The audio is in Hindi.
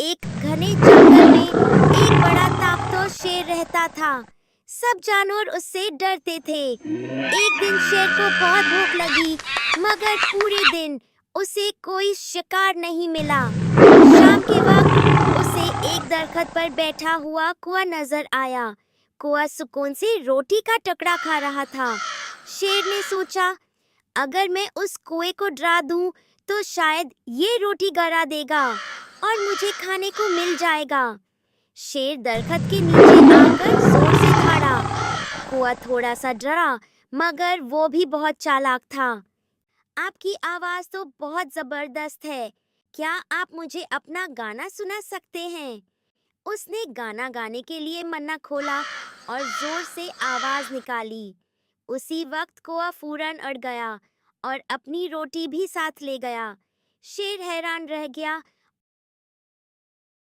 एक घने जंगल में एक बड़ा ताकतवर शेर रहता था। सब जानवर उससे डरते थे। एक दिन शेर को बहुत भूख लगी, मगर पूरे दिन उसे कोई शिकार नहीं मिला। शाम के वक्त उसे एक दरख्त पर बैठा हुआ कुआं नजर आया। कुआं सुकून से रोटी का टुकड़ा खा रहा था। शेर ने सोचा, अगर मैं उस कुएं को डरा दूं, तो शायद ये रोटी गिरा देगा और मुझे खाने को मिल जाएगा। शेर दरख्त के नीचे आकर जोर से दहाड़ा। कुआं थोड़ा सा डरा, मगर वो भी बहुत चालाक था। आपकी आवाज तो बहुत जबरदस्त है। क्या आप मुझे अपना गाना सुना सकते हैं? उसने गाना गाने के लिए मन्ना खोला और जोर से आवाज निकाली। उसी वक्त कुआं फौरन अड़ गया और अपनी रोटी भी साथ ले गया। शेर हैरान रह गया